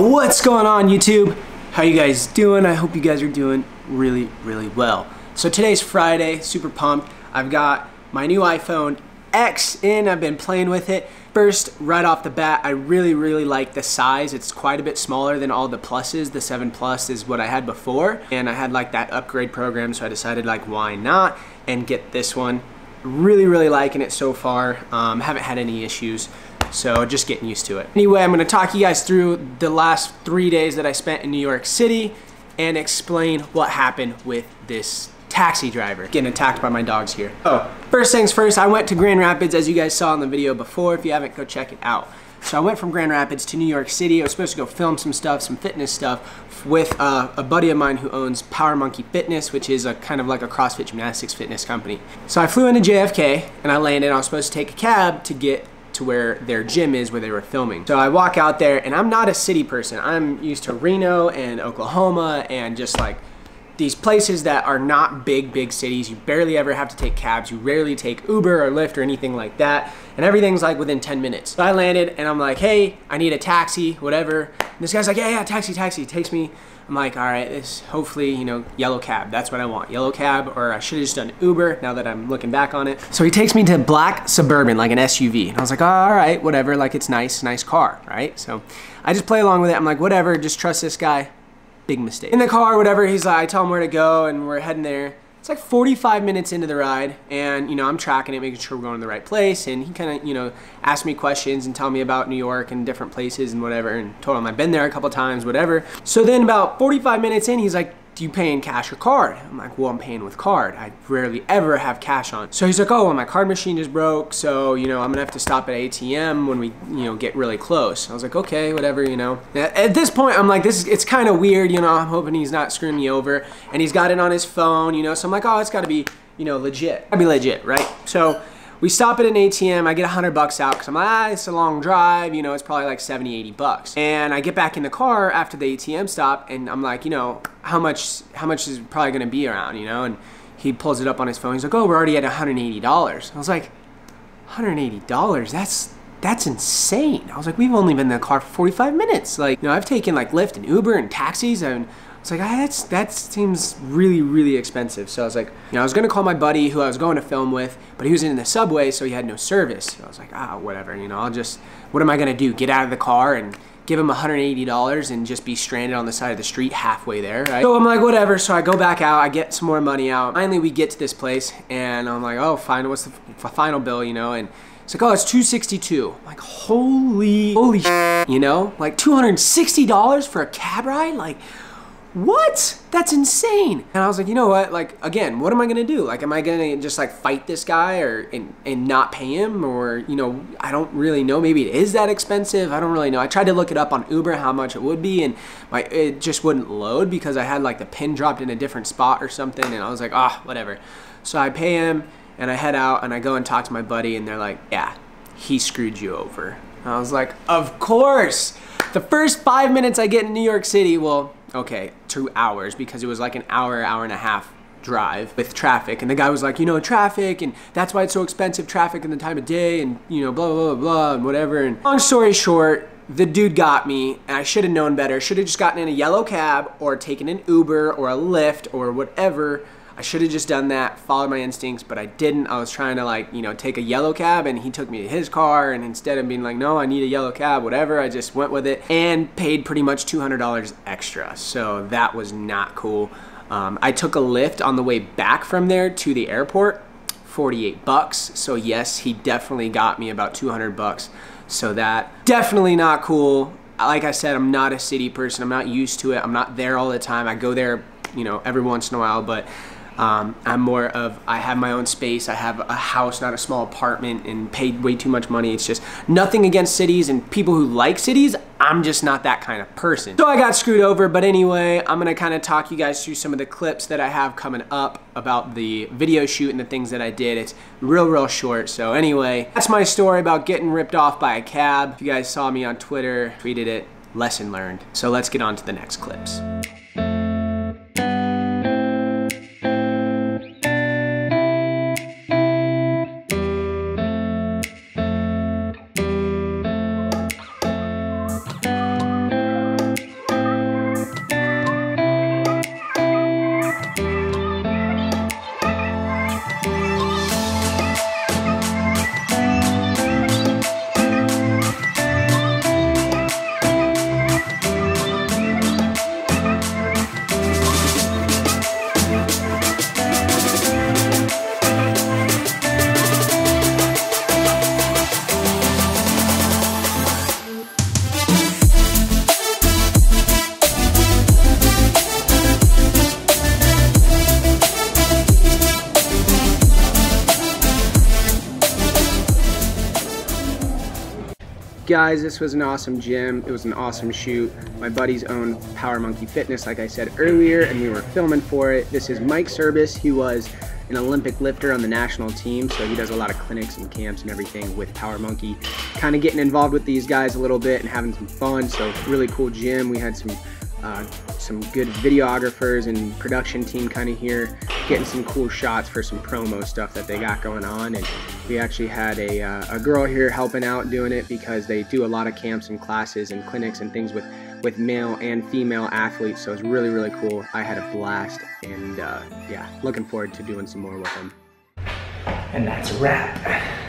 Yo, what's going on YouTube? How you guys doing? I hope you guys are doing really well. So today's Friday, super pumped. I've got my new iPhone X in, I've been playing with it. First, right off the bat, I really like the size. It's quite a bit smaller than all the pluses. The 7 Plus is what I had before, and I had like that upgrade program, so I decided like why not and get this one. Really liking it so far. Haven't had any issues, so just getting used to it. Anyway, I'm gonna talk you guys through the last 3 days that I spent in New York City and explain what happened with this taxi driver. Getting attacked by my dogs here. Oh, first things first, I went to Grand Rapids, as you guys saw in the video before. If you haven't, go check it out. So I went from Grand Rapids to New York City. I was supposed to go film some stuff, some fitness stuff with a buddy of mine who owns Power Monkey Fitness, which is a kind of like a CrossFit gymnastics fitness company. So I flew into JFK and I landed. I was supposed to take a cab to get to where their gym is, where they were filming. So I walk out there, and I'm not a city person. I'm used to Reno and Oklahoma and just like these places that are not big cities. You barely ever have to take cabs. You rarely take Uber or Lyft or anything like that. And everything's like within 10 minutes. So I landed and I'm like, hey, I need a taxi, whatever. And this guy's like, yeah, taxi. He takes me. I'm like, all right, this hopefully, you know, yellow cab. That's what I want, yellow cab, or I should have just done Uber now that I'm looking back on it. So he takes me to black Suburban, like an SUV. And I was like, oh, all right, whatever, like it's nice car, right? So I just play along with it. I'm like, whatever, just trust this guy. Big mistake. In the car, whatever, he's like, I tell him where to go and we're heading there. It's like 45 minutes into the ride, and you know, I'm tracking it, making sure we're going to the right place, and he kind of, you know, asked me questions and tell me about New York and different places and whatever, and told him I've been there a couple times, whatever. So then about 45 minutes in, he's like, do you pay in cash or card? I'm like, well, I'm paying with card. I rarely ever have cash on. So he's like, oh, well, my card machine just broke, so, you know, I'm gonna have to stop at ATM when we, you know, get really close. I was like, okay, whatever, you know. At this point, I'm like, it's kind of weird, you know, I'm hoping he's not screwing me over. And he's got it on his phone, you know, so I'm like, oh, it's gotta be, you know, legit. Gotta be legit, right? So we stop at an ATM, I get $100 out, because I'm like, it's a long drive, you know, it's probably like 70, 80 bucks. And I get back in the car after the ATM stop, and I'm like, you know, how much is it probably gonna be around, you know? And he pulls it up on his phone, he's like, oh, we're already at $180. I was like, $180, that's insane. I was like, we've only been in the car for 45 minutes. Like, you know, I've taken like Lyft and Uber and taxis, and it's like, that seems really expensive. So I was like, you know, I was gonna call my buddy who I was going to film with, but he was in the subway, so he had no service. So I was like, whatever, you know, what am I gonna do? Get out of the car and give him $180 and just be stranded on the side of the street halfway there, right? So I'm like, whatever. So I go back out, I get some more money out. Finally, we get to this place, and I'm like, oh, fine, what's the final bill, you know? And it's like, oh, it's $262. I'm like, holy shit, you know? Like $260 for a cab ride? Like, what? That's insane. And I was like, you know what? Like, again, what am I gonna do? Like, am I gonna just like fight this guy and not pay him? Or, you know, I don't really know. Maybe it is that expensive. I don't really know. I tried to look it up on Uber how much it would be, and it just wouldn't load because I had like the pin dropped in a different spot or something. And I was like, whatever. So I pay him and I head out and I go and talk to my buddy, and they're like, yeah, he screwed you over. And I was like, of course. The first 5 minutes I get in New York City, well, okay, 2 hours, because it was like an hour and a half drive with traffic. And the guy was like, you know, traffic, and that's why it's so expensive, traffic in the time of day, and, you know, blah, and whatever. And long story short, the dude got me, and I should have known better. Should have just gotten in a yellow cab or taken an Uber or a Lyft or whatever. I should have just done that, followed my instincts, but I didn't. I was trying to, like, you know, take a yellow cab, and he took me to his car, and instead of being like, no, I need a yellow cab, whatever, I just went with it and paid pretty much $200 extra. So that was not cool. I took a Lyft on the way back from there to the airport, 48 bucks. So yes, he definitely got me about 200 bucks. So that definitely not cool. Like I said, I'm not a city person. I'm not used to it. I'm not there all the time. I go there, you know, every once in a while, but I'm more of, I have my own space, I have a house, not a small apartment, and paid way too much money. It's just nothing against cities and people who like cities. I'm just not that kind of person. So I got screwed over, but anyway, I'm gonna kind of talk you guys through some of the clips that I have coming up about the video shoot and the things that I did. It's real short. So anyway, that's my story about getting ripped off by a cab. If you guys saw me on Twitter, tweeted it, lesson learned. So let's get on to the next clips. Guys, this was an awesome gym. It was an awesome shoot. My buddies own Power Monkey Fitness, like I said earlier, and we were filming for it. This is Mike Service. He was an Olympic lifter on the national team, so he does a lot of clinics and camps and everything with Power Monkey. Kind of getting involved with these guys a little bit and having some fun, so really cool gym. We had some good videographers and production team kind of here, getting some cool shots for some promo stuff that they got going on. And we actually had a girl here helping out doing it because they do a lot of camps and classes and clinics and things with male and female athletes, so it's really, really cool. I had a blast, and yeah, looking forward to doing some more with them. And that's a wrap.